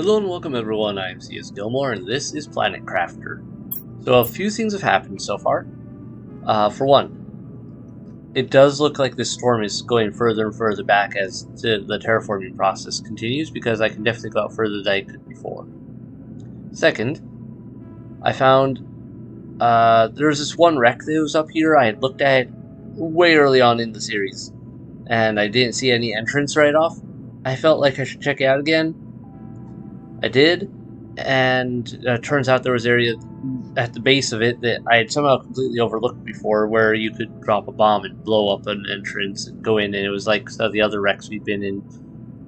Hello and welcome everyone, I am C.S.Gilmore and this is Planet Crafter. So a few things have happened so far. For one, it does look like this storm is going further and further back as the terraforming process continues, because I can definitely go out further than I could before. Second, I found there was this one wreck that was up here I had looked at way early on in the series, and I didn't see any entrance right off. I felt like I should check it out again. I did, and turns out there was area at the base of it that I had somehow completely overlooked before, where you could drop a bomb and blow up an entrance and go in, and it was like some of the other wrecks we've been in.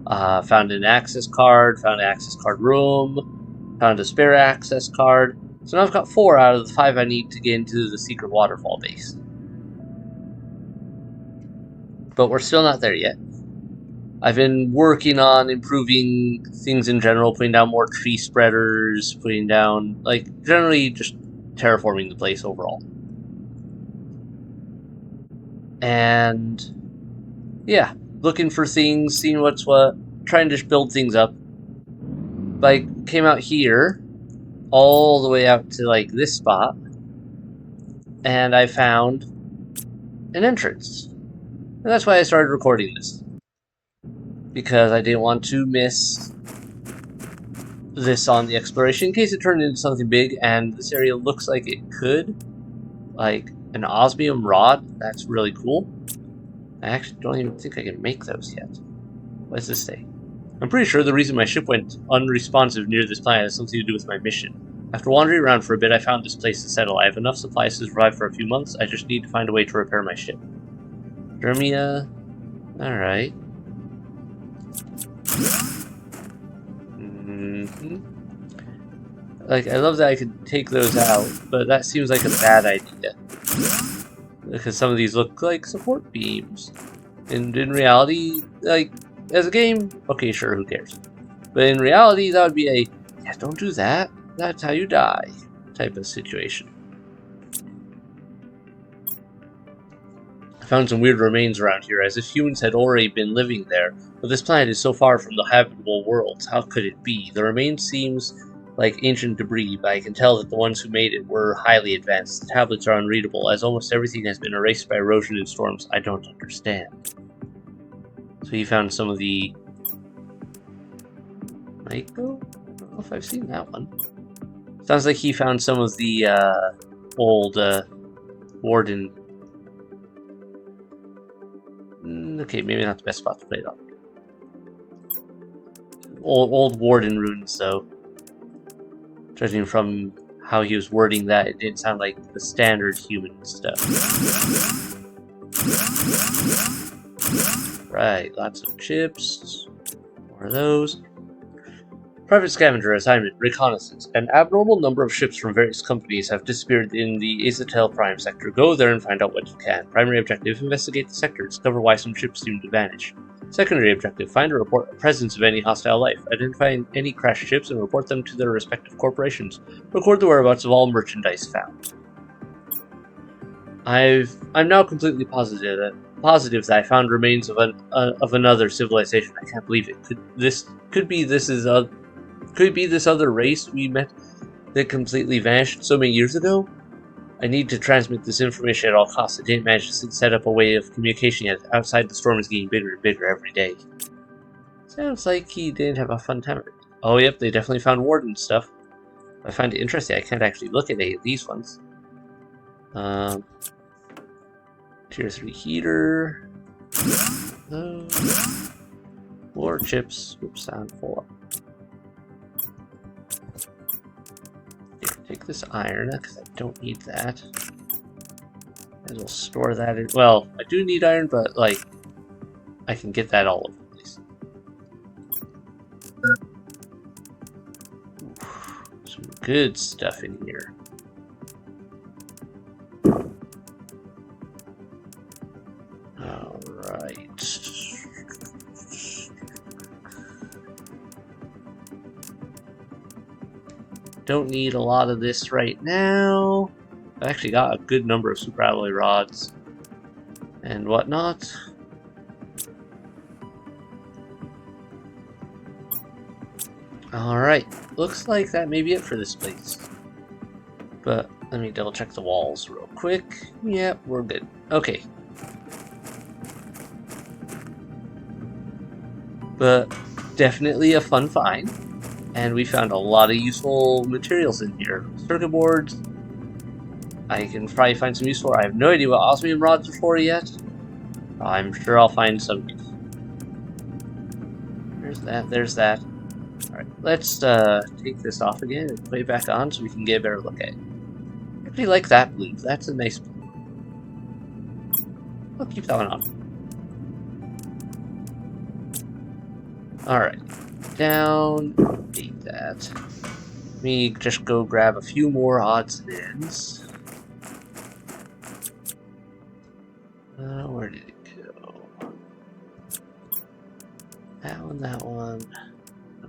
Found an access card, found an access card room, found a spare access card. So now I've got 4 out of the 5 I need to get into the secret waterfall base. But we're still not there yet. I've been working on improving things in general, putting down more tree spreaders, putting down, like, generally just terraforming the place overall. And yeah, looking for things, seeing what's what, trying to build things up. But I came out here, all the way out to like this spot, and I found an entrance. And that's why I started recording this, because I didn't want to miss this on the exploration in case it turned into something big, and this area looks like it could. Like an osmium rod, that's really cool. I actually don't even think I can make those yet. What does this say? I'm pretty sure the reason my ship went unresponsive near this planet has something to do with my mission. After wandering around for a bit, I found this place to settle. I have enough supplies to survive for a few months. I just need to find a way to repair my ship. Dermia. Alright. Like, I love that I could take those out, but that seems like a bad idea, because some of these look like support beams, and in reality, like, as a game, okay, sure, who cares? But in reality, that would be a, yeah, don't do that, that's how you die, type of situation. I found some weird remains around here, as if humans had already been living there, but this planet is so far from the habitable worlds, how could it be? The remains seems like ancient debris, but I can tell that the ones who made it were highly advanced. The tablets are unreadable, as almost everything has been erased by erosion and storms. I don't understand. So he found some of the... Maiko? I don't know if I've seen that one. Sounds like he found some of the old Warden... Okay, maybe not the best spot to play it on. Old Warden runes, though. Judging from how he was wording that, it didn't sound like the standard human stuff. Right, lots of chips. More of those. Private scavenger assignment, reconnaissance. An abnormal number of ships from various companies have disappeared in the Azatel Prime sector. Go there and find out what you can. Primary objective, investigate the sector. Discover why some ships seem to vanish. Secondary objective, find or report the presence of any hostile life. Identify any crashed ships and report them to their respective corporations. Record the whereabouts of all merchandise found. I'm now completely positive that I found remains of another civilization. I can't believe it. Could be this other race we met that completely vanished so many years ago? I need to transmit this information at all costs. I didn't manage to set up a way of communication yet. Outside, the storm is getting bigger and bigger every day. Sounds like he didn't have a fun time of it. Oh, yep, they definitely found Warden stuff. I find it interesting. I can't actually look at any of these ones. Tier 3 heater. More chips. Oops, sound full up. Take this iron, because I don't need that. And we'll store that in. Well, I do need iron, but, like, I can get that all over the place. Some good stuff in here. Alright. Don't need a lot of this right now. I've actually got a good number of super alloy rods and whatnot. Alright, looks like that may be it for this place. But let me double check the walls real quick. Yep, we're good. Okay. But definitely a fun find. And we found a lot of useful materials in here. Circuit boards. I can probably find some useful. I have no idea what osmium rods are for yet. I'm sure I'll find some use. There's that, there's that. Alright, let's take this off again and put it back on so we can get a better look at it. I actually like that blue. That's a nice blue. I'll keep that one on. Alright, down, update that. Let me just go grab a few more odds and ends. Where did it go? That one, that one.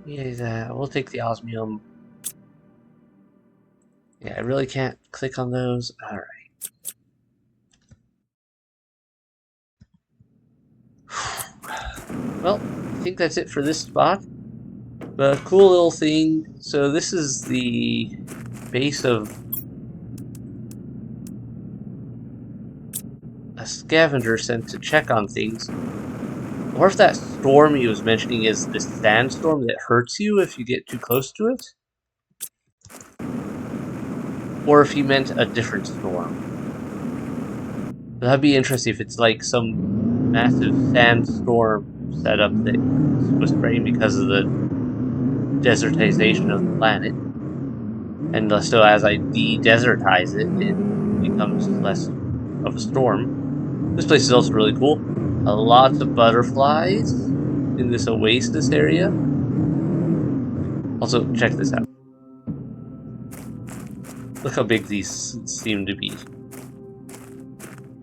Yeah, that. We'll take the osmium. Yeah, I really can't click on those. Alright. Well, I think that's it for this spot. But a cool little thing. So this is the base of a scavenger sent to check on things. Or if that storm he was mentioning is this sandstorm that hurts you if you get too close to it. Or if he meant a different storm. That'd be interesting if it's like some massive sandstorm setup that was spraying because of the desertization of the planet. And so as I de-desertize it, it becomes less of a storm. This place is also really cool. Lots of butterflies in this oasis area. Also, check this out. Look how big these seem to be.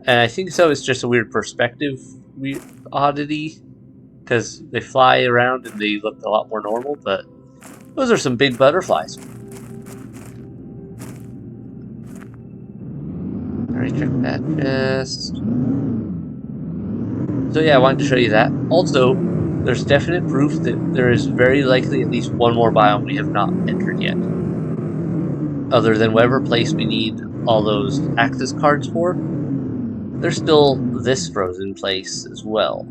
And I think so it's just a weird perspective oddity, because they fly around and they look a lot more normal, but those are some big butterflies. Alright, check that chest. So yeah, I wanted to show you that. Also, there's definite proof that there is very likely at least one more biome we have not entered yet. Other than whatever place we need all those access cards for, there's still this frozen place as well.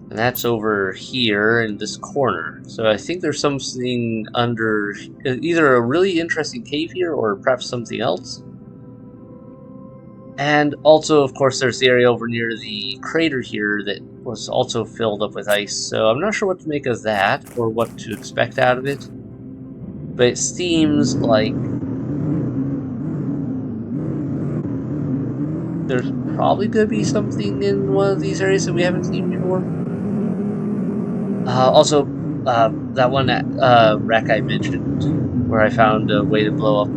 And that's over here in this corner. So I think there's something under either a really interesting cave here or perhaps something else. And also, of course, there's the area over near the crater here that was also filled up with ice. So I'm not sure what to make of that or what to expect out of it. But it seems like there's probably going to be something in one of these areas that we haven't seen before. Also, that one wreck I mentioned, where I found a way to blow up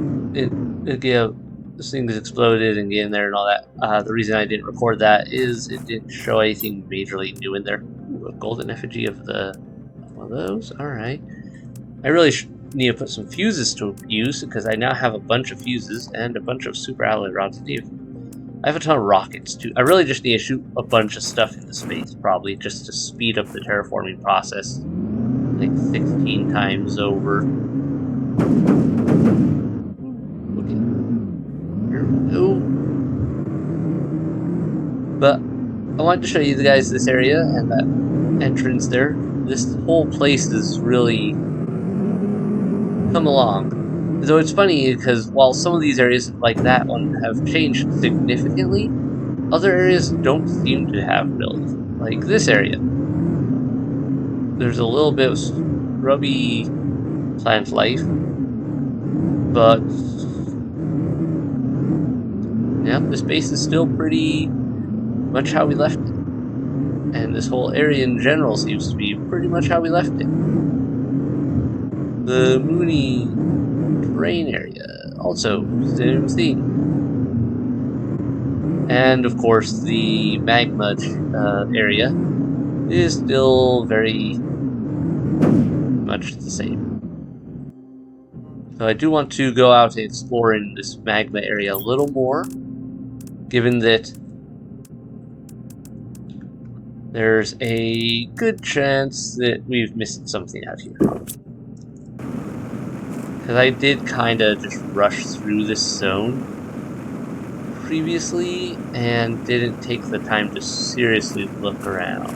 this thing has exploded and get in there and all that. The reason I didn't record that is it didn't show anything majorly new in there. Ooh, a golden effigy of one of those. All right. I really need to put some fuses to use because I now have a bunch of fuses and a bunch of super alloy rods. I have a ton of rockets too. I really just need to shoot a bunch of stuff into space, probably just to speed up the terraforming process, like 16 times over. Okay, here we go. But I wanted to show you guys this area and that entrance there. This whole place is really come along. Though it's funny because while some of these areas like that one have changed significantly, other areas don't seem to have really. Like this area. There's a little bit of scrubby plant life, but yeah, this base is still pretty much how we left it. And this whole area in general seems to be pretty much how we left it. The Mooney terrain area, also same theme. And of course the magma area is still very much the same. So I do want to go out and explore in this magma area a little more, given that there's a good chance that we've missed something out here. Because I did kind of just rush through this zone previously and didn't take the time to seriously look around.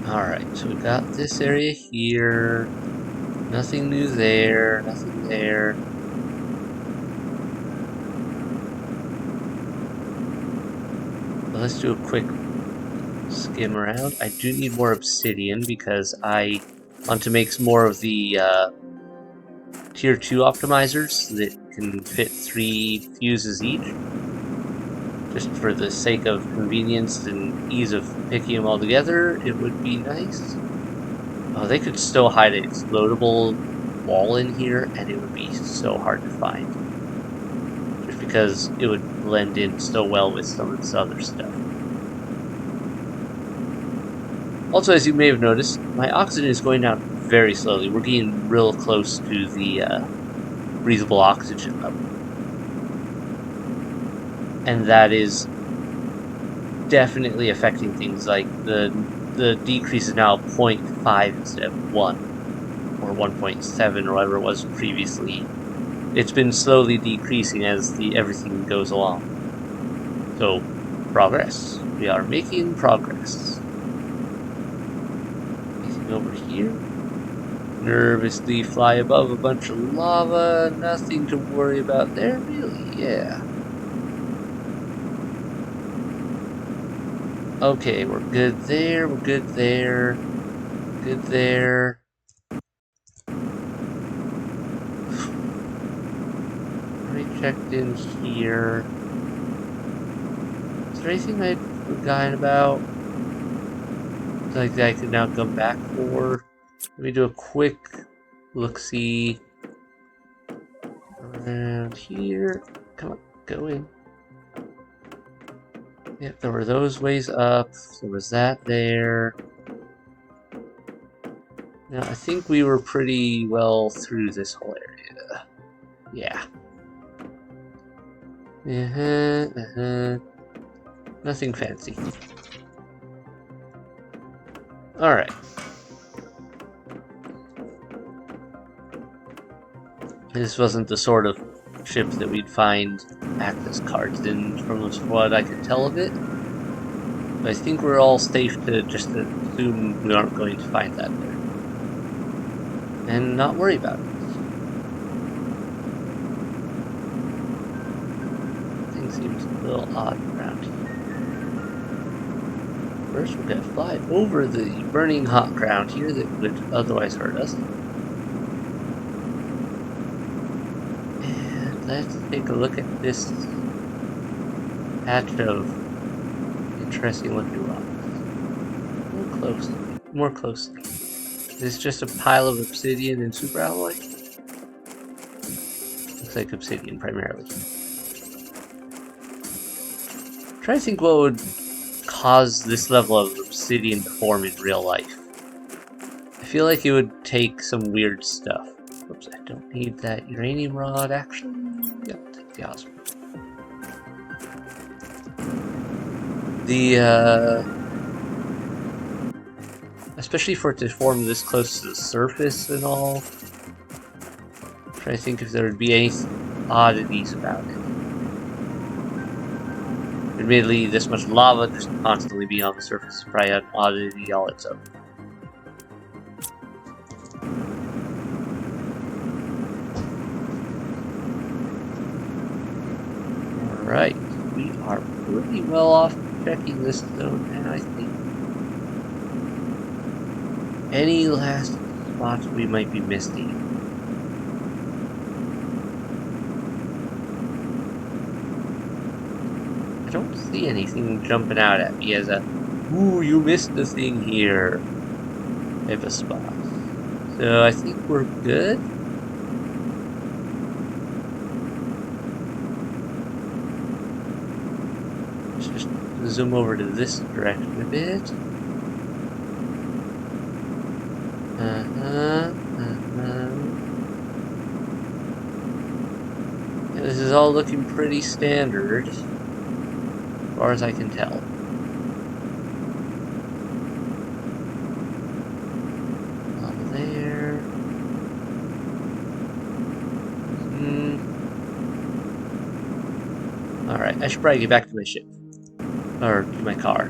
Alright, so we got this area here. Nothing new there, nothing there. But let's do a quick skim around. I do need more obsidian because I want to make more of the tier 2 optimizers that can fit 3 fuses each. Just for the sake of convenience and ease of picking them all together, it would be nice. Oh, they could still hide an explodable wall in here, and it would be so hard to find. Just because it would blend in so well with some of this other stuff. Also, as you may have noticed, my oxygen is going down very slowly. We're getting real close to the breathable oxygen level. And that is definitely affecting things like the decrease is now 0.5 instead of 1, or 1.7, or whatever it was previously. It's been slowly decreasing as everything goes along. So, progress. We are making progress. Anything over here? Nervously fly above a bunch of lava. Nothing to worry about there, really. Yeah. Okay, we're good there, we're good there, good there. Already checked in here. Is there anything I'd forgotten about? Like that I could now come back for? Let me do a quick look-see around here. Come on, go in. Yep, there were those ways up. There was that there. Now, I think we were pretty well through this whole area. Yeah. Nothing fancy. Alright. This wasn't the sort of ship that we'd find access cards in, from what I could tell of it. But I think we're all safe to just assume we aren't going to find that there. And not worry about it. Thing seems a little odd around here. First, we're gonna fly over the burning hot ground here that would otherwise hurt us. And let's take a look at this patch of interesting looking rocks. More closely. Is this just a pile of obsidian and superalloy? Looks like obsidian primarily. Try to think what would cause this level of obsidian to form in real life. I feel like it would take some weird stuff. Oops, I don't need that uranium rod, actually. Yep, take the osmium. Especially for it to form this close to the surface and all. I'm trying to think if there would be any oddities about it. Admittedly, this much lava just constantly being on the surface is probably an oddity all its own. Alright, we are pretty well off checking this zone now, I think. Any last spots we might be missing? I don't see anything jumping out at me as a, ooh, you missed the thing here type of spot. So I think we're good. Let's just zoom over to this direction a bit. Yeah, this is all looking pretty standard. as far as I can tell. Lava there. Alright, I should probably get back to my ship. Or to my car.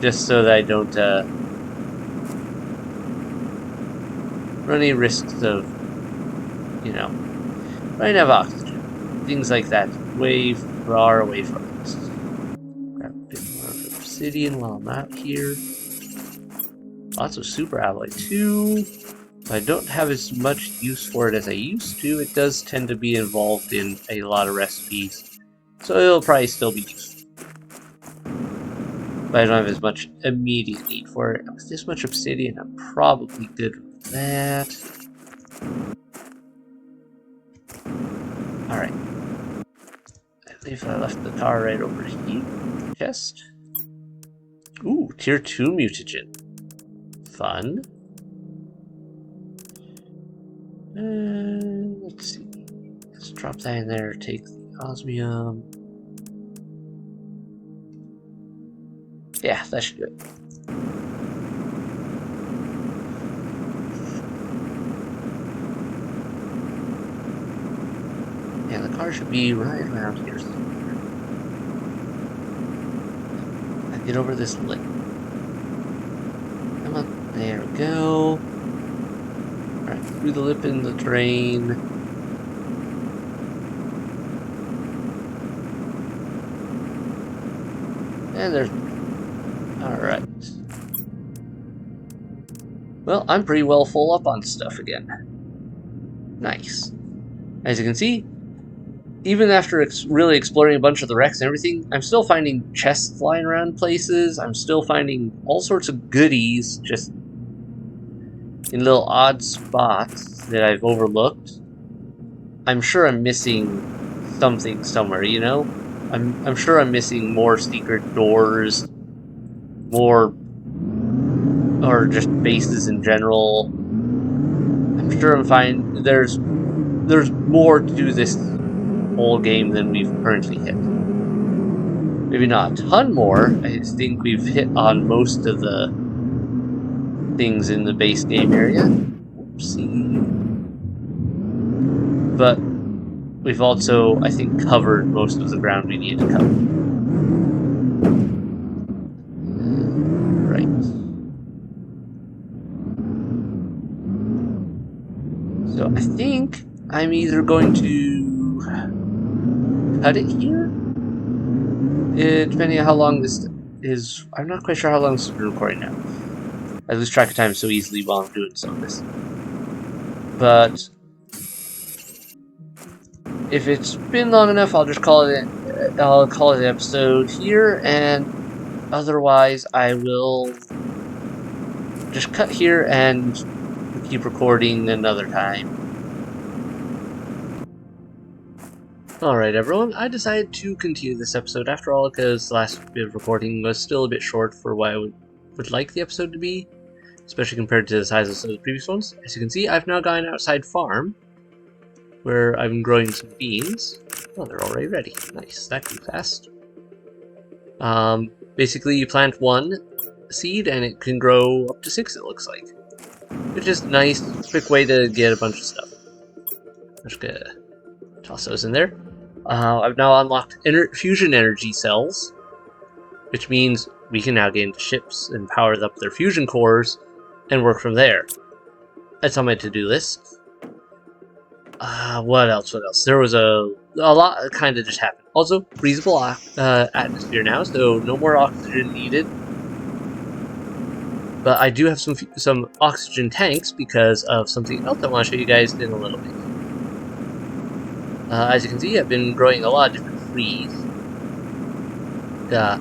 Just so that I don't run any risks of, you know, running out of oxygen. Things like that. Way far away from us. Grab a bit more of obsidian while I'm out here. Lots of super alloy too. I don't have as much use for it as I used to. It does tend to be involved in a lot of recipes, so it'll probably still be useful. But I don't have as much immediate need for it. With this much obsidian, I'm probably good with that. Alright. I believe I left the car right over here. Chest. Ooh, tier 2 mutagen. Fun. Let's see. Let's drop that in there. Take the osmium. Yeah, that should do it. Yeah, the car should be right around here somewhere. I get over this lip. Come on, there we go. Alright, through the lip in the drain. And there's... Alright. Well, I'm pretty well full up on stuff again. Nice. As you can see, even after really exploring a bunch of the wrecks and everything, I'm still finding chests flying around places. I'm still finding all sorts of goodies just in little odd spots that I've overlooked. I'm sure I'm missing something somewhere, you know? I'm sure I'm missing more secret doors, more, or just bases in general. I'm sure I'm finding there's more to this whole game than we've currently hit. Maybe not a ton more. I think we've hit on most of the things in the base game area. Oopsie. But we've also, I think, covered most of the ground we needed to cover. Right. So I think I'm either going to cut it here, depending on how long this is. I'm not quite sure how long this has been recording now. I lose track of time so easily while I'm doing some of this. But if it's been long enough, I'll just call it. I'll call it an episode here, and otherwise, I will just cut here and keep recording another time. Alright everyone, I decided to continue this episode after all because the last bit of recording was still a bit short for what I would like the episode to be, especially compared to the size of some of the previous ones. As you can see, I've now gone outside farm, where I'm growing some beans. Oh, they're already ready. Nice, that grew fast. Basically you plant one seed and it can grow up to 6, it looks like. Which is a nice, quick way to get a bunch of stuff. I'm just gonna toss those in there. I've now unlocked fusion energy cells, which means we can now get into ships and power up their fusion cores and work from there. That's on my to-do list. What else? There was a lot that kind of just happened. Also, breathable atmosphere now, so no more oxygen needed. But I do have some oxygen tanks because of something else I want to show you guys in a little bit. As you can see, I've been growing a lot of different trees. I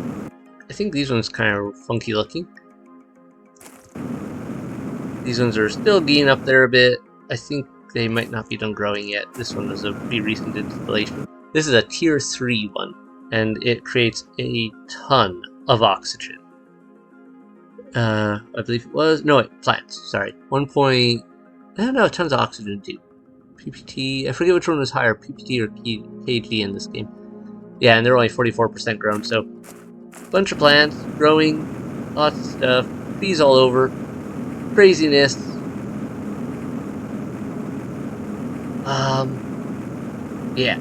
think these ones kind of funky looking. These ones are still getting up there a bit. I think they might not be done growing yet. This one was a pretty recent installation. This is a tier 3 one, and it creates a ton of oxygen. I believe it was... No, wait, plants, sorry. I don't know, tons of oxygen too. PPT, I forget which one was higher, PPT or KG in this game. Yeah, and they're only 44% grown, so bunch of plants growing, lots of stuff, trees all over, craziness. Yeah,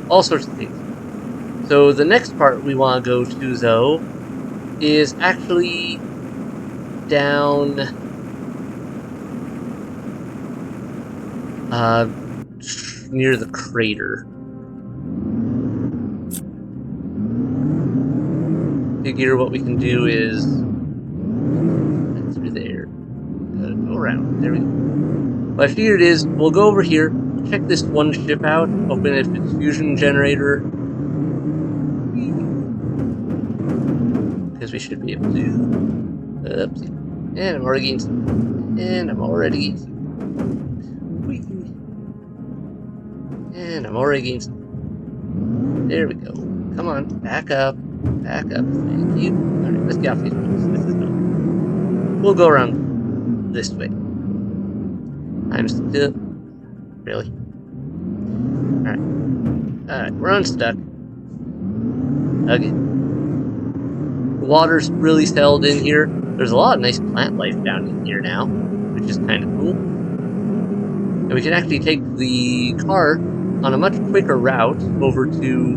all sorts of things. So the next part we want to go to, though, is actually down near the crater. Figure what we can do is through there. Go around. There we go. What I figured is we'll go over here, check this one ship out, open its fusion generator. Because we should be able to. Oopsie. And I'm already getting some. And I'm already getting some. And I'm already getting some. There we go. Come on, back up. Back up. Thank you. Alright, let's get off these roads. This is dumb. We'll go around this way. I'm still. Really? Alright. Alright, we're unstuck. Okay. The water's really settled in here. There's a lot of nice plant life down in here now, which is kind of cool. And we can actually take the car on a much quicker route over to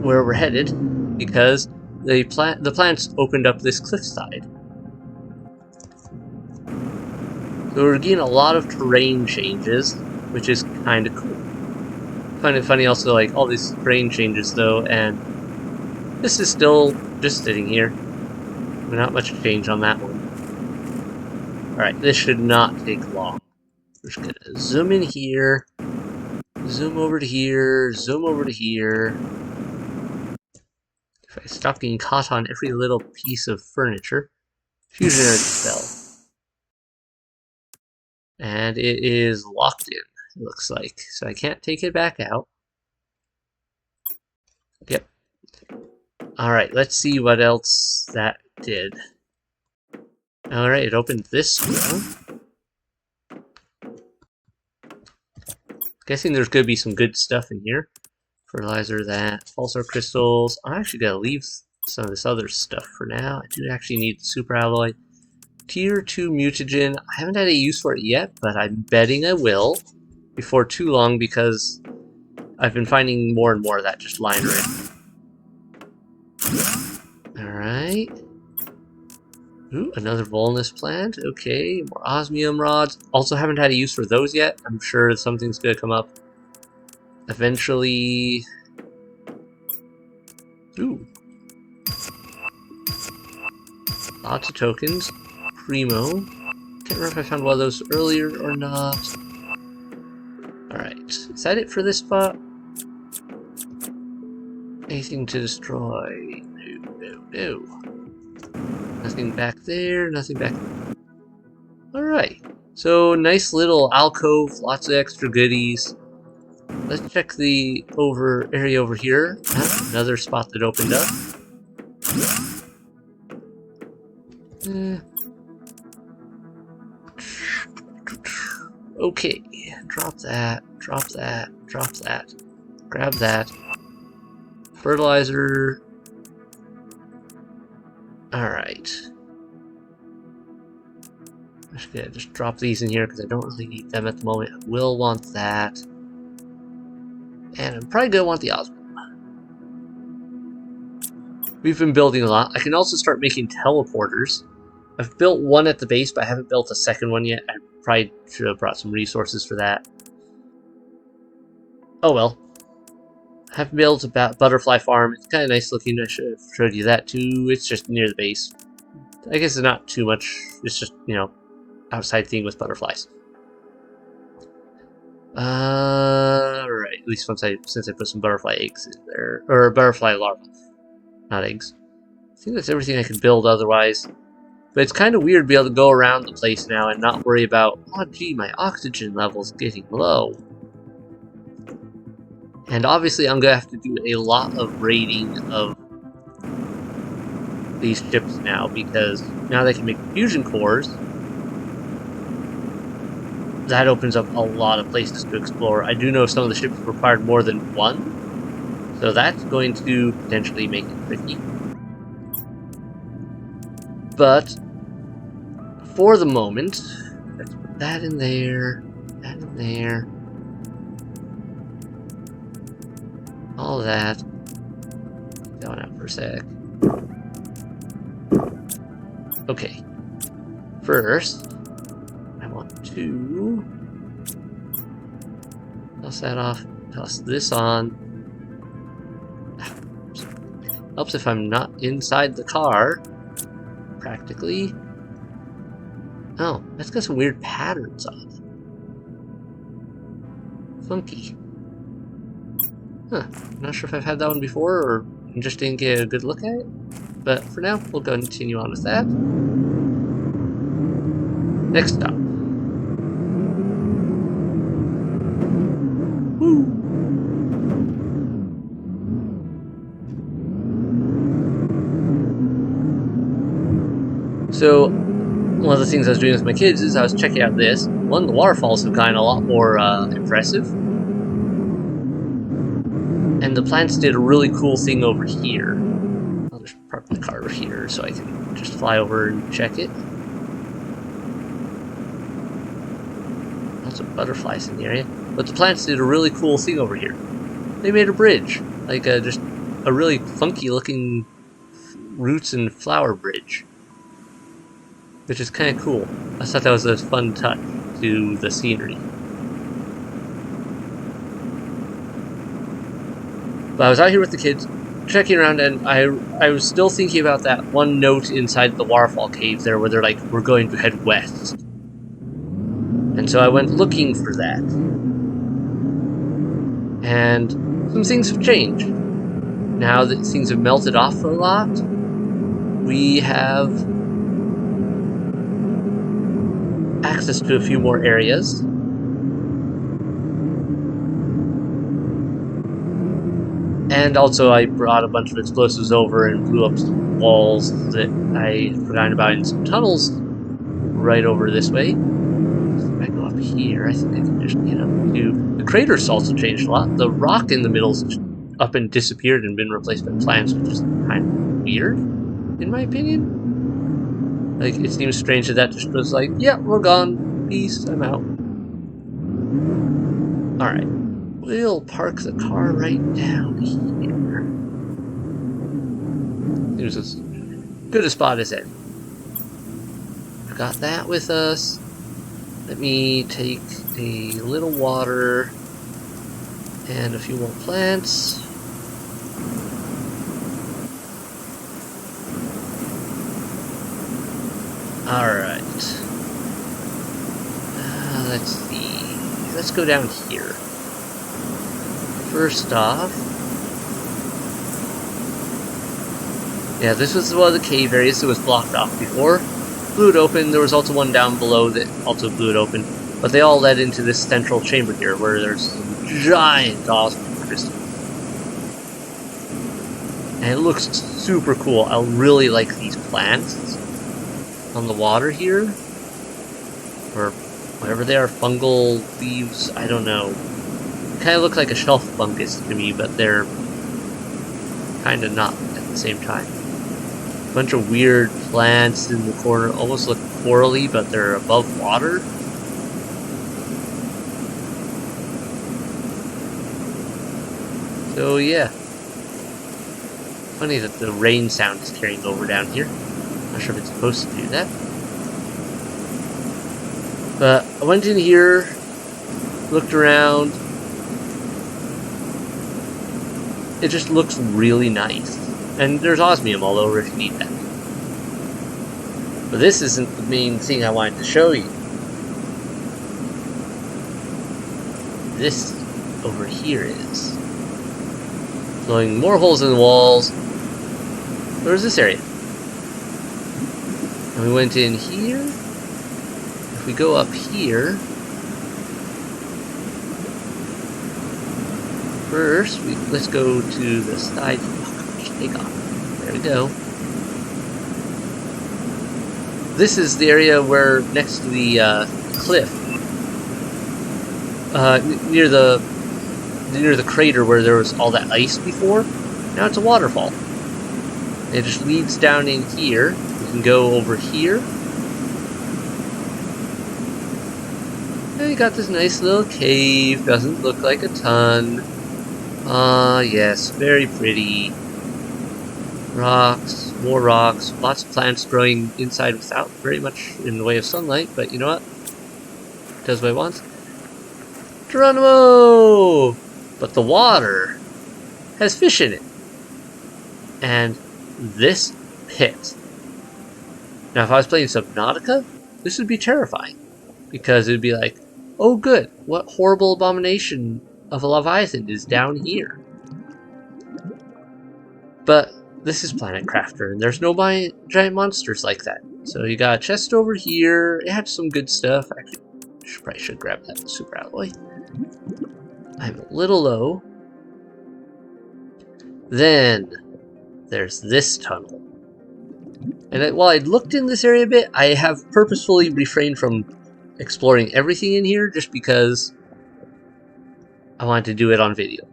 where we're headed, because the plants opened up this cliffside. So we're getting a lot of terrain changes, which is kind of cool. Kind of funny also, like, all these terrain changes though, and this is still just sitting here. Not much change on that one. Alright, this should not take long. We're just gonna zoom in here, zoom over to here, zoom over to here. If I stop getting caught on every little piece of furniture. Fusion energy cell. And it is locked in, it looks like. So I can't take it back out. Yep. Alright, let's see what else that did. Alright, it opened this door. Guessing there's going to be some good stuff in here. Fertilizer, that. Pulsar crystals. I'm actually going to leave some of this other stuff for now. I do actually need the super alloy. Tier 2 mutagen. I haven't had a use for it yet, but I'm betting I will before too long because I've been finding more and more of that just lying around. Alright. Ooh, another Volnus plant. Okay, more osmium rods. Also haven't had a use for those yet. I'm sure something's going to come up eventually. Ooh. Lots of tokens. Primo. Can't remember if I found one of those earlier or not. Alright, is that it for this spot? Anything to destroy? No. Nothing back there, nothing back there. Alright, so nice little alcove, lots of extra goodies. Let's check the area over here. Another spot that opened up. Okay, drop that, drop that, drop that. Grab that. Fertilizer. Alright. I'm just gonna drop these in here because I don't really need them at the moment. I will want that. And I'm probably gonna want the osmium. We've been building a lot. I can also start making teleporters. I've built one at the base, but I haven't built a second one yet. I probably should have brought some resources for that. Oh well. I haven't built a butterfly farm. It's kind of nice looking. I should have showed you that too. It's just near the base. I guess it's not too much. It's just, you know, outside thing with butterflies. Right. At least since I put some butterfly eggs in there, or butterfly larvae, not eggs. I think that's everything I can build otherwise. But it's kind of weird to be able to go around the place now and not worry about, oh gee, my oxygen level's getting low. And obviously I'm going to have to do a lot of raiding of these ships now, because now they can make fusion cores. That opens up a lot of places to explore. I do know some of the ships required more than one, So that's going to potentially make it tricky. But for the moment, let's put that in there, that in there, all that. Take that one out for a sec. Okay. First, I want to toss that off, toss this on. Helps if I'm not inside the car, practically. Oh, that's got some weird patterns on it. Funky. Huh, not sure if I've had that one before or just didn't get a good look at it. But for now, we'll go and continue on with that. Next stop. Woo! So, one of the things I was doing with my kids is I was checking out this. One, the waterfalls have gotten a lot more impressive. And the plants did a really cool thing over here. I'll just park the car over here so I can just fly over and check it. Lots of butterflies in the area. But the plants did a really cool thing over here. They made a bridge. Like just a really funky looking roots and flower bridge. Which is kind of cool. I thought that was a fun touch to the scenery. But I was out here with the kids, checking around, and I was still thinking about that one note inside the waterfall cave there where they're like, we're going to head west. And so I went looking for that. And some things have changed. Now that things have melted off a lot, we have access to a few more areas. And also I brought a bunch of explosives over and blew up some walls that I had forgotten about in some tunnels right over this way. So if I go up here, I think I can just get up to... The crater's also changed a lot. The rock in the middle's up and disappeared and been replaced by plants, which is kind of weird, in my opinion. Like, it seems strange that that just was like, yeah, we're gone. Peace, I'm out. Alright. We'll park the car right down here. Seems as good a spot as any. We've got that with us. Let me take a little water and a few more plants. Alright. Let's see. Let's go down here. First off, yeah, this was one of the cave areas that was blocked off before. Blew it open. There was also one down below that also blew it open. But they all led into this central chamber here where there's some giant awesome crystals. And it looks super cool. I really like these plants on the water here. Or whatever they are, fungal leaves, I don't know. Kind of look like a shelf fungus to me, but they're kind of not at the same time. A bunch of weird plants in the corner, almost look corally, but they're above water. So yeah, funny that the rain sound is carrying over down here. Not sure if it's supposed to do that. But I went in here, looked around. It just looks really nice. And there's osmium all over if you need that. But this isn't the main thing I wanted to show you. This over here is. Blowing more holes in the walls. Where's this area? And we went in here. If we go up here. First, let's go to the side. Oh, gosh, take off. There we go. This is the area where, next to the cliff, near the near the crater where there was all that ice before. Now it's a waterfall. It just leads down in here. We can go over here. And you got this nice little cave. Doesn't look like a ton. Ah, yes, very pretty. Rocks, more rocks, lots of plants growing inside without very much in the way of sunlight, but you know what? It does what it wants. Geronimo! But the water has fish in it. And this pit. Now, if I was playing Subnautica, this would be terrifying. Because it would be like, oh good, what horrible abomination of a Leviathan is down here? But this is Planet Crafter, and there's no giant monsters like that. So you got a chest over here. It had some good stuff. Actually, probably should grab that super alloy. I'm a little low. Then there's this tunnel. And while I looked in this area a bit, I have purposefully refrained from exploring everything in here just because I wanted to do it on video.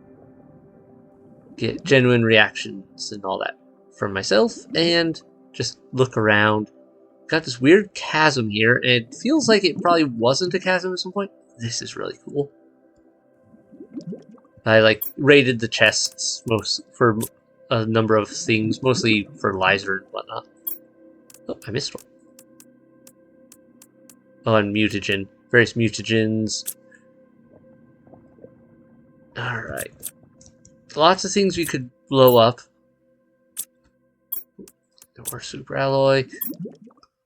Get genuine reactions and all that from myself and just look around. Got this weird chasm here, and it feels like it probably wasn't a chasm at some point. This is really cool. I raided the chests for a number of things, mostly fertilizer and whatnot. Oh, I missed one. Oh, and mutagen. Various mutagens. Alright. Lots of things we could blow up. More super alloy.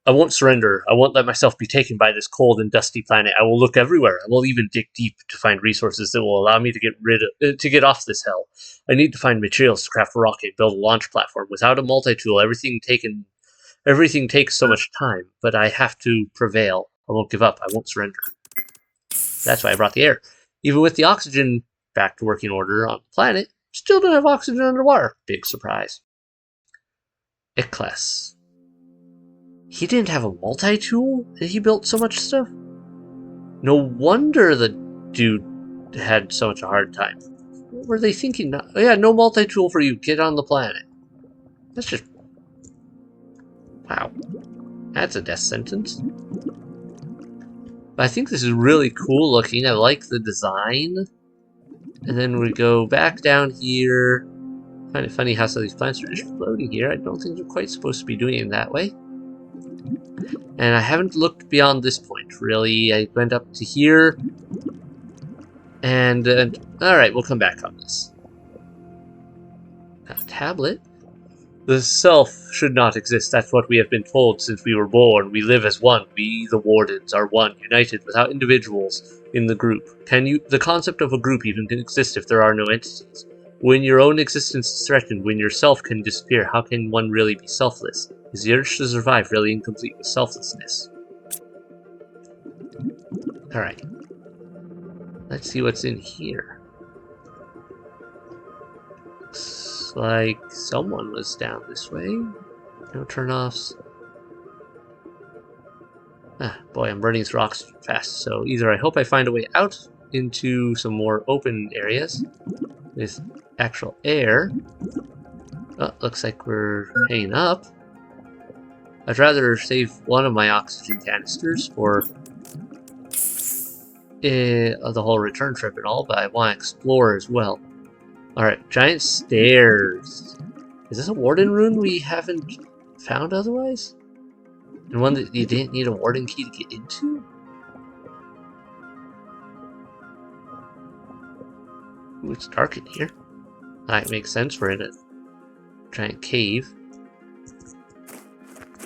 I won't surrender. I won't let myself be taken by this cold and dusty planet. I will look everywhere. I will even dig deep to find resources that will allow me to get off this hell. I need to find materials to craft a rocket, build a launch platform. Without a multi-tool, everything takes so much time. But I have to prevail. I won't give up. I won't surrender. That's why I brought the air. Even with the oxygen back to working order on the planet, still don't have oxygen underwater. Big surprise. Ecless. He didn't have a multi-tool, and he built so much stuff? No wonder the dude had so much a hard time. What were they thinking? Oh, yeah, no multi-tool for you. Get on the planet. That's just... wow. That's a death sentence. But I think this is really cool looking. I like the design. And then we go back down here. I find it funny how some of these plants are just floating here. I don't think they're quite supposed to be doing it that way. And I haven't looked beyond this point, really. I went up to here. And alright, we'll come back on this. Got a tablet. The self should not exist. That's what we have been told since we were born. We live as one. We, the Wardens, are one, united without individuals in the group. The concept of a group even can exist if there are no entities. When your own existence is threatened, when your self can disappear, how can one really be selfless? Is the urge to survive really incomplete with selflessness? Alright. Let's see what's in here. Looks like someone was down this way. No turn-offs. Ah, boy, I'm burning through oxygen fast, so either I hope I find a way out into some more open areas with actual air. Oh, looks like we're hanging up. I'd rather save one of my oxygen canisters for the whole return trip and all, but I want to explore as well. Alright, giant stairs. Is this a warden rune we haven't found otherwise? And one that you didn't need a warden key to get into? Ooh, it's dark in here. That makes sense, we're in a giant cave.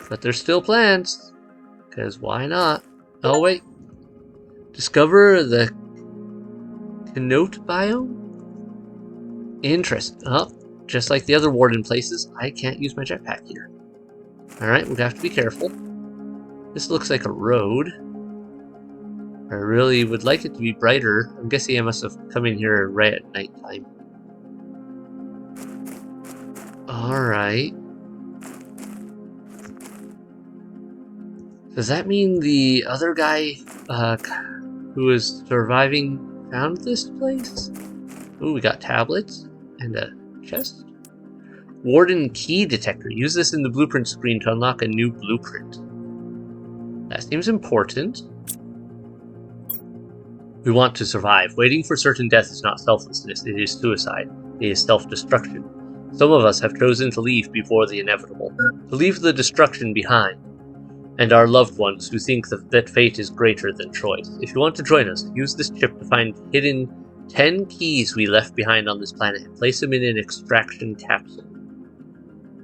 But there's still plants, because why not? Oh wait. Discover the Cenote Biome? Interesting. Oh, just like the other warden places, I can't use my jetpack here. Alright, we have to be careful. This looks like a road. I really would like it to be brighter. I'm guessing I must have come in here right at nighttime. Alright. Does that mean the other guy who is surviving found this place? Ooh, we got tablets and a chest. Warden key detector. Use this in the blueprint screen to unlock a new blueprint. That seems important. We want to survive. Waiting for certain death is not selflessness, it is suicide. It is self-destruction. Some of us have chosen to leave before the inevitable. To leave the destruction behind. And our loved ones who think that fate is greater than choice. If you want to join us, use this chip to find hidden 10 keys we left behind on this planet and place them in an extraction capsule.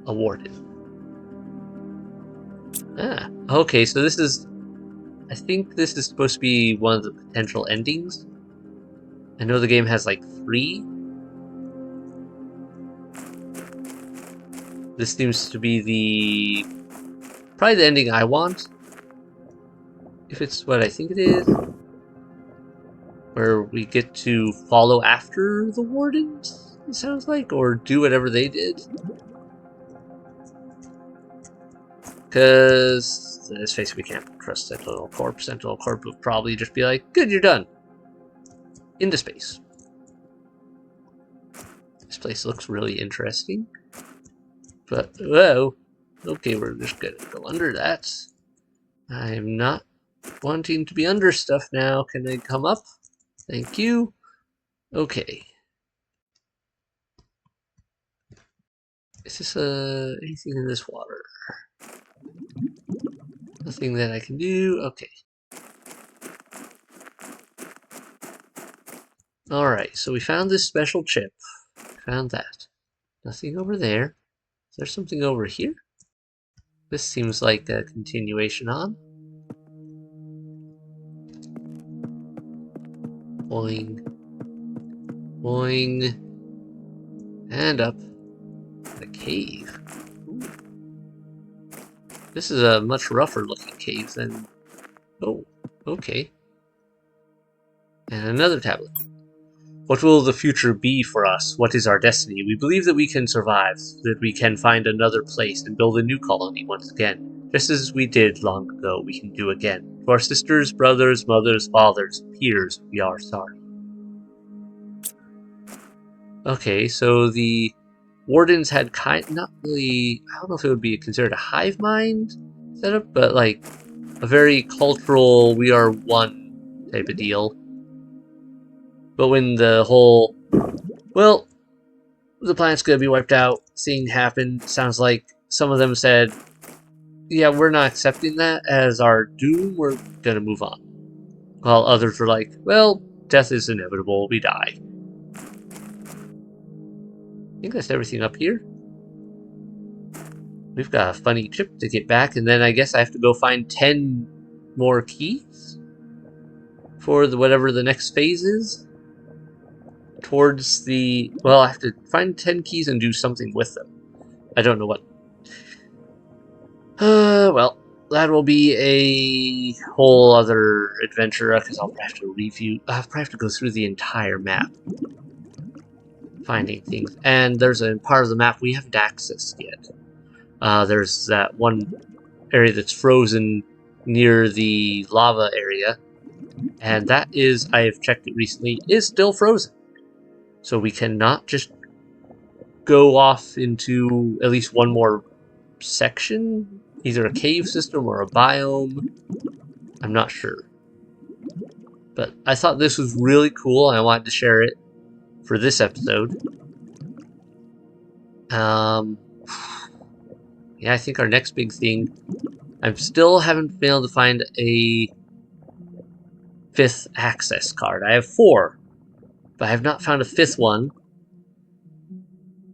Awarded. Ah, okay, so this is... I think this is supposed to be one of the potential endings. I know the game has like 3. This seems to be the... probably the ending I want. If it's what I think it is. Where we get to follow after the wardens, it sounds like, or do whatever they did. Because, let's face it, we can't trust Sentinel Corp. Sentinel Corp would probably just be like, good, you're done. Into space. This place looks really interesting. But, whoa. Okay, we're just gonna go under that. I'm not wanting to be under stuff now. Can I come up? Thank you. Okay. Is this anything in this water? Nothing that I can do. Okay. Alright, so we found this special chip. Found that. Nothing over there. Is there something over here? This seems like a continuation on. Boing. Boing. And up. A cave. Ooh. This is a much rougher looking cave than... Oh, okay. And another tablet. What will the future be for us? What is our destiny? We believe that we can survive, that we can find another place and build a new colony once again. Just as we did long ago, we can do again. To our sisters, brothers, mothers, fathers, peers, we are sorry. Okay, so the wardens had not really, I don't know if it would be considered a hive mind setup, but like a very cultural, we are one type of deal. But when the whole, well, the planet's gonna be wiped out thing happened, sounds like some of them said, yeah, we're not accepting that as our doom, we're gonna move on. While others were like, well, death is inevitable, we die. I think that's everything up here. We've got a funny chip to get back, and then I guess I have to go find 10 more keys for whatever the next phase is. Towards the... well, I have to find 10 keys and do something with them. I don't know what. Well, that will be a whole other adventure, because I'll probably have to review... I'll probably have to go through the entire map. Finding things. And there's a part of the map we haven't accessed yet. There's that one area that's frozen near the lava area. And that is, I have checked it recently, is still frozen. So we cannot just go off into at least one more section. Either a cave system or a biome. I'm not sure. But I thought this was really cool and I wanted to share it for this episode. Yeah, I think our next big thing... I still haven't been able to find a 5th access card. I have 4. But I have not found a 5th one.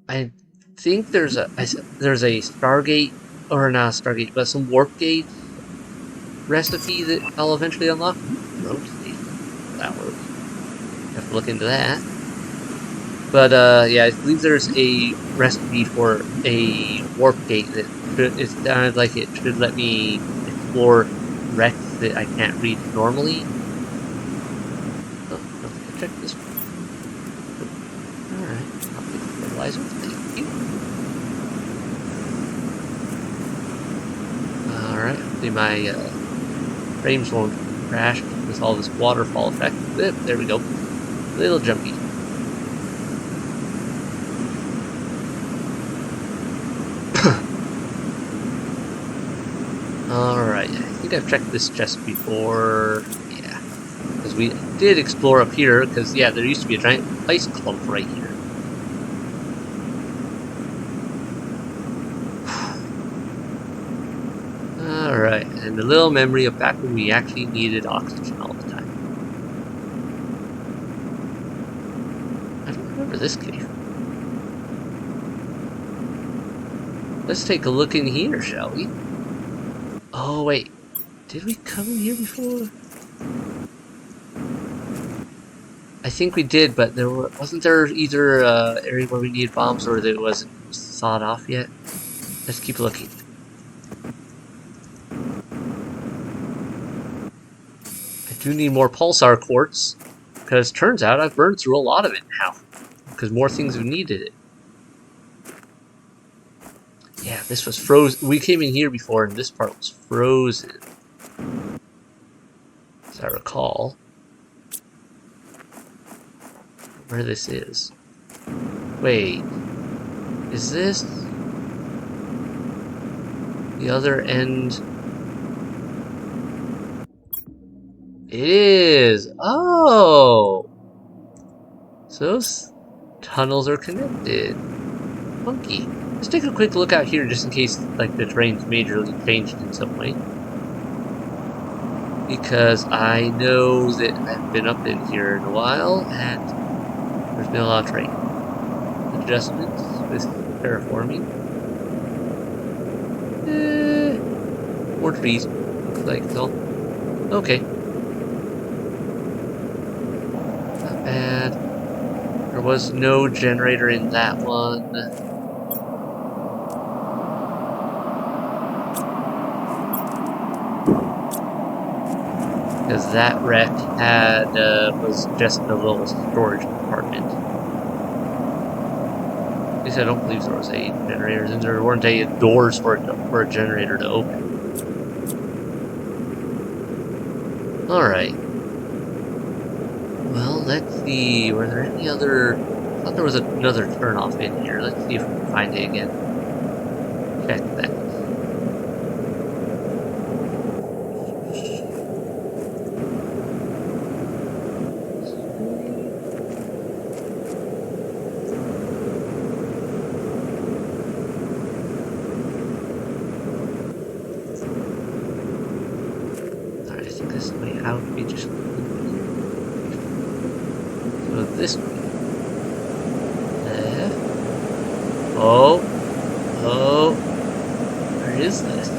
I think there's a Stargate, or not a Stargate, but some Warp Gate recipe that I'll eventually unlock. Rotate. That works. Have to look into that. But yeah, I believe there's a recipe for a Warp Gate that it sounded like it should let me explore wrecks that I can't reach normally. Oh, I'll check this one. Alright, I'll get the fertilizer. Thank you. Alright, hopefully my frames won't crash with all this waterfall effect. There we go. Little jumpy. Alright, I think I've checked this chest before. Yeah. Because we did explore up here, because, yeah, there used to be a giant ice clump right here. Alright, and a little memory of back when we actually needed oxygen all the time. I don't remember this cave. Let's take a look in here, shall we? Oh, wait. Did we come in here before? I think we did, but wasn't there either an area where we needed bombs or that it wasn't sawed off yet? Let's keep looking. I do need more pulsar quartz, because turns out I've burned through a lot of it now, because more things have needed it. Yeah, this was frozen. We came in here before, and this part was frozen, as I recall. Where this is. Wait, is this the other end? It is. Oh, so those tunnels are connected. Funky. Let's take a quick look out here just in case like the terrain's majorly changed in some way. Because I know that I've been up in here in a while and there's been a lot of terrain adjustments with terraforming. More trees, looks like it's all. Okay. Not bad. There was no generator in that one. Because that wreck had was just a little storage compartment. At least I don't believe there was a generator, and there weren't any doors for a generator to open. Alright. Well, let's see. Were there any other... I thought there was another turnoff in here. Let's see if we can find it again. Check that. Alright, I think this way out would be just... So this way. Left. Oh. Oh. Where is this? I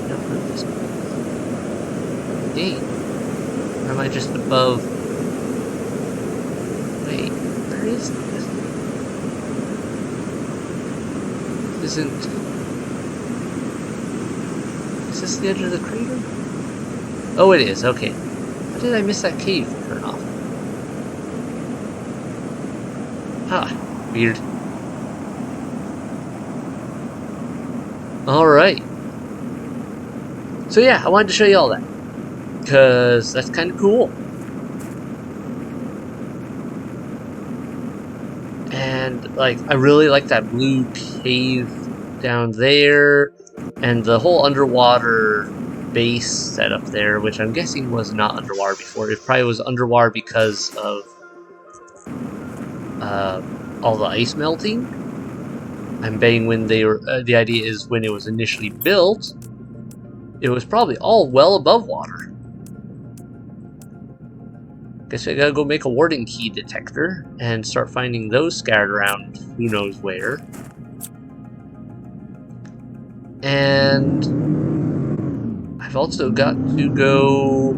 don't know this place. Gate. Or am I just above? Wait, where is this? This isn't... Is this the edge of the crater? Oh, it is. Okay. How did I miss that cave turn off? Ah, weird. Alright. So yeah, I wanted to show you all that. Because that's kind of cool. And, like, I really like that blue cave down there. And the whole underwater base setup there, which I'm guessing was not underwater before. It probably was underwater because of all the ice melting. I'm betting when they were, the idea is when it was initially built, it was probably all well above water. Guess I gotta go make a warden key detector and start finding those scattered around who knows where. And I've also got to go...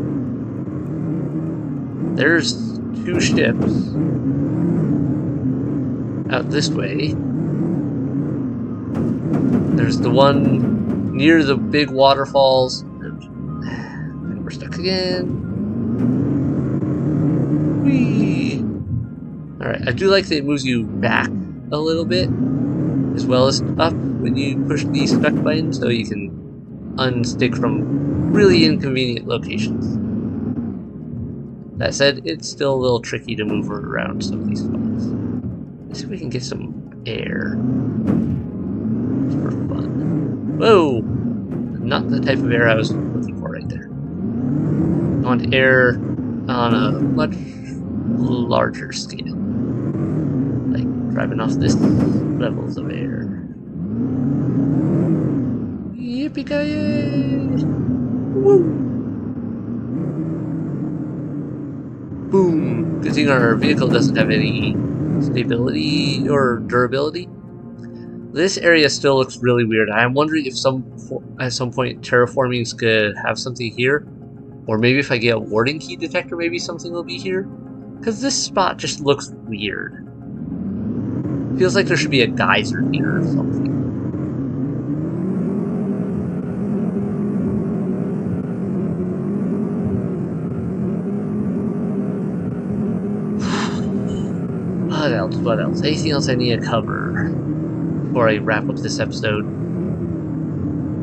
There's 2 ships out this way. There's the one near the big waterfalls. And we're stuck again. Whee! Alright, I do like that it moves you back a little bit, as well as up when you push the stuck button, so you can unstick from really inconvenient locations. That said, it's still a little tricky to move around some of these spots. Let's see if we can get some air. Just for fun. Whoa! Not the type of air I was looking for right there. I want air on a much larger scale. Like driving off this levels of air. Yippee-ki-yay! Woo! Boom! Good thing our vehicle doesn't have any stability or durability. This area still looks really weird. I'm wondering if at some point terraformings could have something here. Or maybe if I get a warding key detector, maybe something will be here. Because this spot just looks weird. Feels like there should be a geyser here or something. What else? What else? Anything else I need to cover before I wrap up this episode?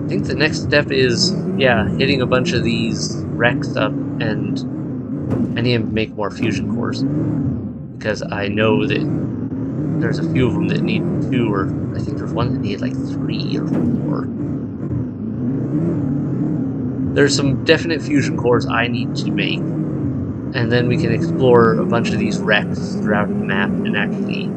I think the next step is, yeah, hitting a bunch of these wrecks up, and I need to make more fusion cores. Because I know that there's a few of them that need 2, or I think there's one that needed like 3 or 4. There's some definite fusion cores I need to make. And then we can explore a bunch of these wrecks throughout the map and actually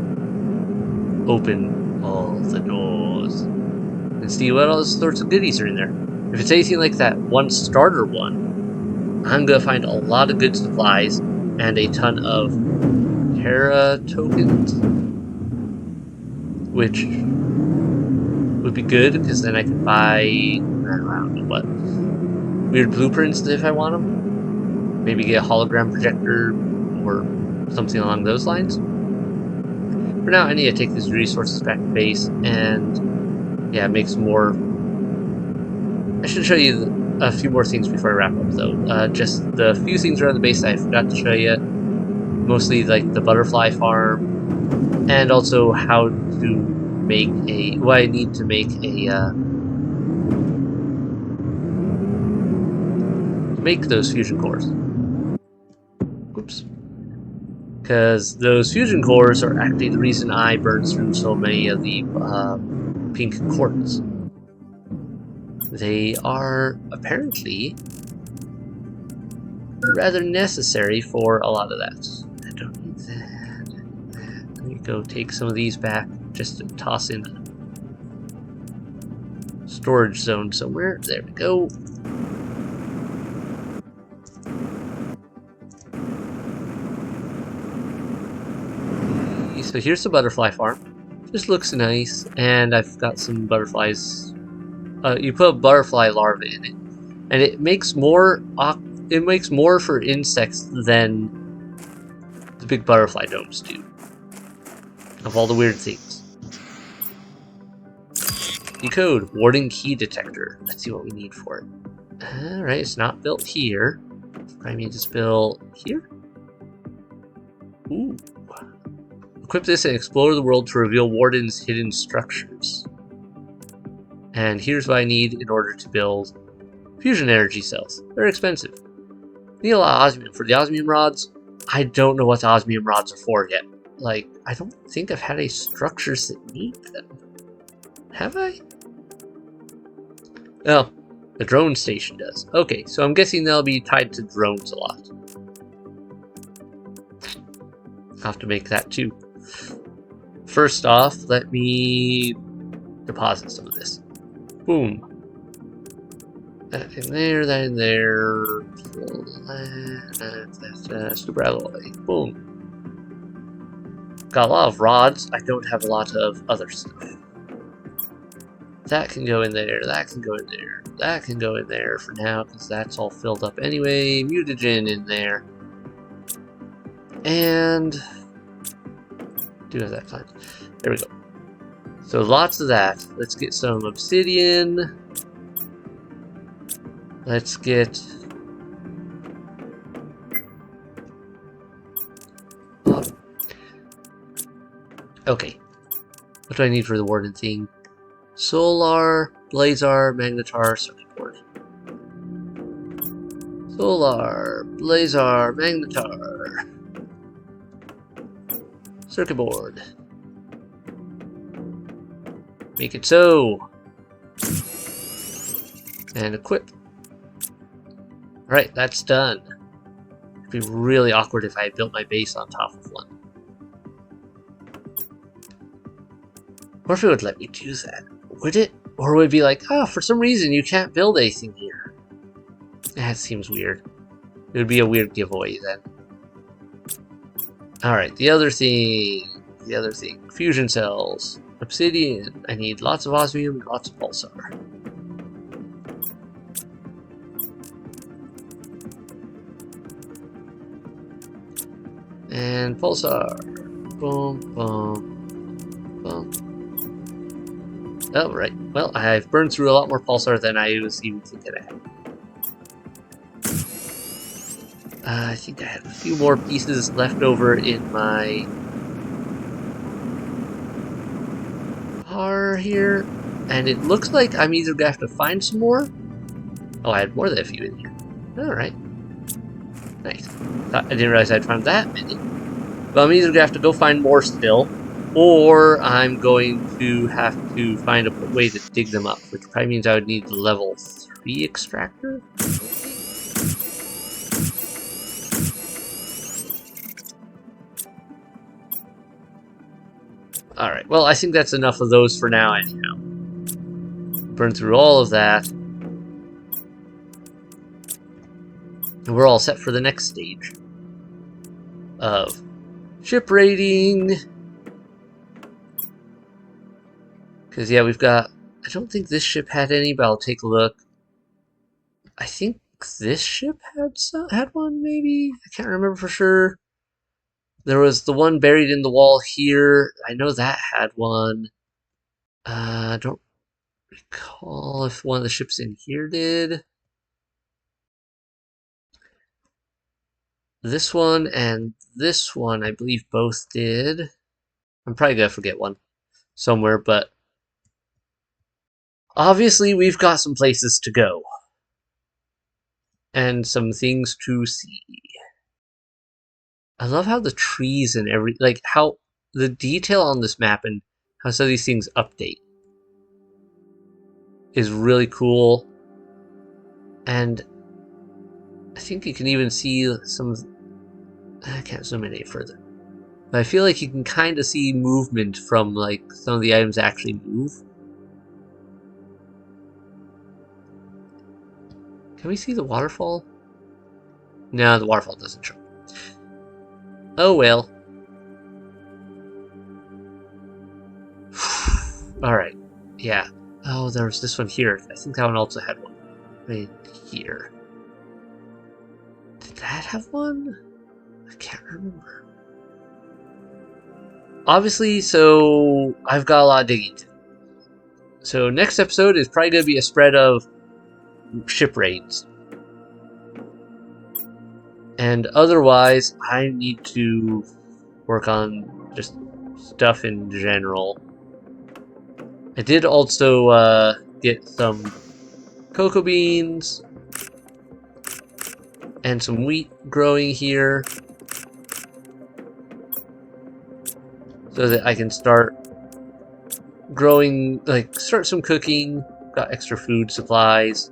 open all the doors and see what all sorts of goodies are in there. If it's anything like that one starter one, I'm going to find a lot of good supplies and a ton of Terra tokens, which would be good because then I can buy, I don't know what, weird blueprints if I want them. Maybe get a hologram projector or something along those lines. For now, I need to take these resources back to base and, yeah, make some more. I should show you a few more things before I wrap up, though. Just the few things around the base I forgot to show you. Mostly, like, the butterfly farm. And also how to make a... What I need to make a... make those fusion cores. Oops. Because those fusion cores are actually the reason I burned through so many of the pink quartz. They are apparently rather necessary for a lot of that. I don't need that. Let me go take some of these back just to toss in a storage zone somewhere. There we go. So here's the butterfly farm. This looks nice, and I've got some butterflies. You put a butterfly larva in it, and it makes more. It makes more for insects than the big butterfly domes do. Of all the weird things. Decode warding key detector. Let's see what we need for it. All right, it's not built here. I mean, it's built here. Ooh. Equip this and explore the world to reveal Warden's hidden structures. And here's what I need in order to build fusion energy cells. They're expensive. Need a lot of osmium. For the osmium rods, I don't know what the osmium rods are for yet. Like, I don't think I've had any structures that need them. Have I? Oh, the drone station does. Okay, so I'm guessing they'll be tied to drones a lot. I'll have to make that too. First off, let me deposit some of this. Boom. That in there, that in there. Super alloy. Boom. Got a lot of rods. I don't have a lot of other stuff. That can go in there, that can go in there, that can go in there for now, because that's all filled up anyway. Mutagen in there. And... do have that kind. There we go. So lots of that. Let's get some obsidian. Let's get... okay. What do I need for the warden thing? Solar, Blazar, Magnetar, circuit board. Solar, Blazar, Magnetar. Circuit board. Make it so. And equip. Alright, that's done. It'd be really awkward if I had built my base on top of one. Or if it would let me do that. Would it? Or would it be like, oh, for some reason you can't build anything here. That seems weird. It would be a weird giveaway then. Alright, the other thing. Fusion cells. Obsidian. I need lots of osmium and lots of pulsar. And pulsar. Boom, boom, boom. Oh, right. Well, I've burned through a lot more pulsar than I was even thinking I had. I think I have a few more pieces left over in my car here. And it looks like I'm either going to have to find some more. Oh, I had more than a few in here. Alright. Nice. I didn't realize I'd found that many. But I'm either going to have to go find more still, or I'm going to have to find a way to dig them up, which probably means I would need the level 3 extractor. Alright, well, I think that's enough of those for now, anyhow. Burn through all of that. And we're all set for the next stage of ship raiding. Because, yeah, we've got... I don't think this ship had any, but I'll take a look. I think this ship had one, maybe? I can't remember for sure. There was the one buried in the wall here. I know that had one. I don't recall if one of the ships in here did. This one and this one, I believe, both did. I'm probably gonna forget one somewhere, but obviously we've got some places to go. And some things to see. I love how the trees and like how the detail on this map and how some of these things update is really cool. And I think you can even see some... I can't zoom in any further. But I feel like you can kind of see movement from like some of the items actually move. Can we see the waterfall? No, the waterfall doesn't show. Oh well. Alright. Yeah. Oh, there was this one here. I think that one also had one. Right here. Did that have one? I can't remember. Obviously, so I've got a lot of digging to do. So next episode is probably going to be a spread of ship raids. And otherwise, I need to work on just stuff in general. I did also get some cocoa beans and some wheat growing here so that I can start growing, like start some cooking. Got extra food supplies.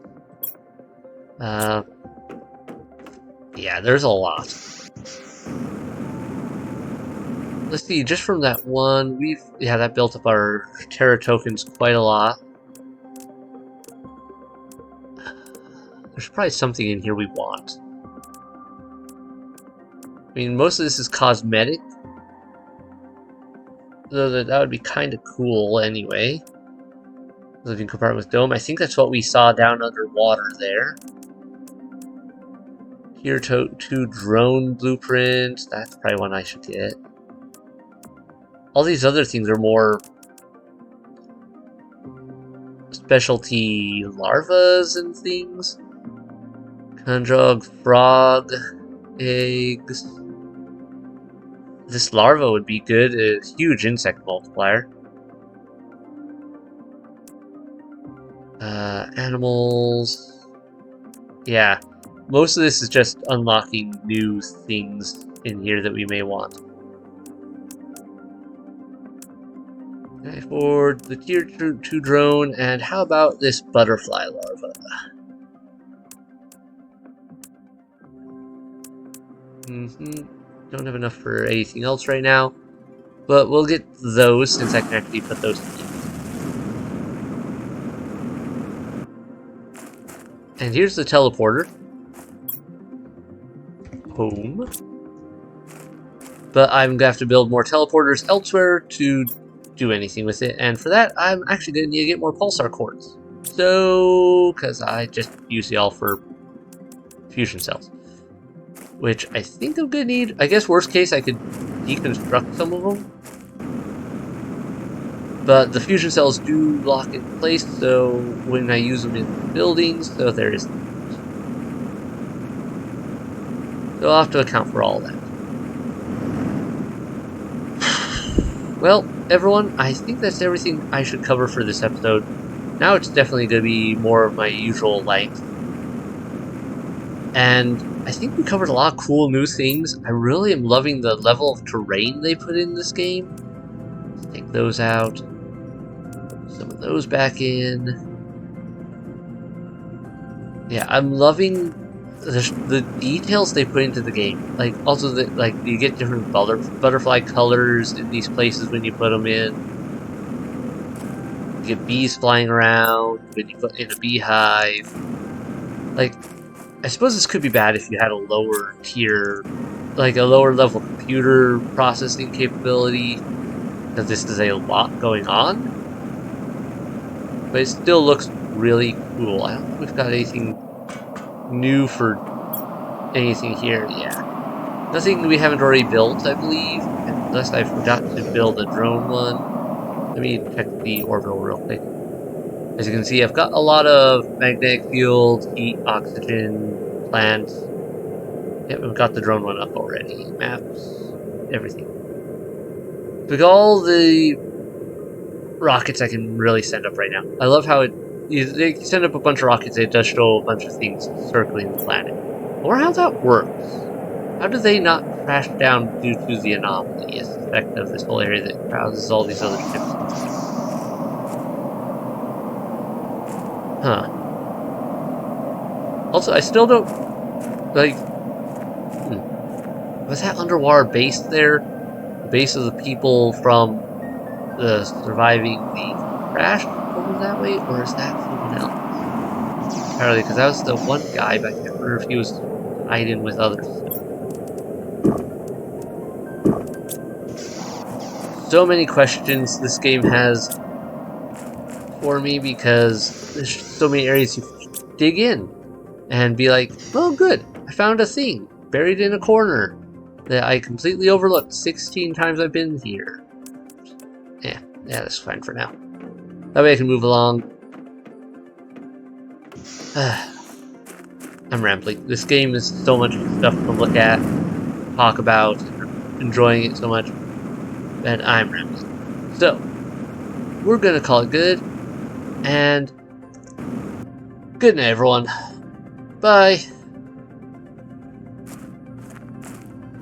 Yeah, there's a lot. Let's see, just from that one, that built up our Terra tokens quite a lot. There's probably something in here we want. I mean, most of this is cosmetic. Though that would be kind of cool anyway. Living compartment with dome. I think that's what we saw down underwater there. Here, two drone blueprints. That's probably one I should get. All these other things are more specialty larvas and things. Conjog, frog, eggs. This larva would be good. A huge insect multiplier. Animals. Yeah. Most of this is just unlocking new things in here that we may want. Okay, for the tier 2 drone, and how about this butterfly larva? Don't have enough for anything else right now, but we'll get those since I can actually put those in. And here's the teleporter. Home. But I'm gonna have to build more teleporters elsewhere to do anything with it, and for that, I'm actually gonna need to get more pulsar cores. So, because I just use the all for fusion cells, which I think I'm gonna need. I guess worst case, I could deconstruct some of them, but the fusion cells do lock in place. So when I use them in buildings, so there is. So I'll have to account for all that. Well, everyone, I think that's everything I should cover for this episode. Now it's definitely going to be more of my usual length. And I think we covered a lot of cool new things. I really am loving the level of terrain they put in this game. Let's take those out. Put some of those back in. Yeah, I'm loving the details they put into the game. Like, also, you get different butterfly colors in these places when you put them in. You get bees flying around when you put in a beehive. Like, I suppose this could be bad if you had a lower tier, like a lower level computer processing capability, because this is a lot going on. But it still looks really cool. I don't think we've got anything new for anything here. Yeah, nothing we haven't already built, I believe, unless I forgot to build a drone one. Let me check the orbital real quick. As you can see, I've got a lot of magnetic fields, heat, oxygen, plants. Yep, we've got the drone one up already. Maps, everything. We got all the rockets I can really send up right now. I love how they send up a bunch of rockets, it does show a bunch of things circling the planet. I wonder how that works. How do they not crash down due to the anomalous effect of this whole area that houses all these other ships? Huh. Also, I still don't, like, was that underwater base there? The base of the people from the surviving the crash over that way? Or is that someone else? Apparently, because that was the one guy, but I can't remember if he was tied in with others. So many questions this game has for me because there's so many areas you dig in and be like, oh good, I found a thing buried in a corner that I completely overlooked 16 times I've been here. Yeah, that's fine for now. That way I can move along. I'm rambling. This game is so much stuff to look at, talk about, enjoying it so much, and I'm rambling. So, we're gonna call it good, and good night everyone. Bye.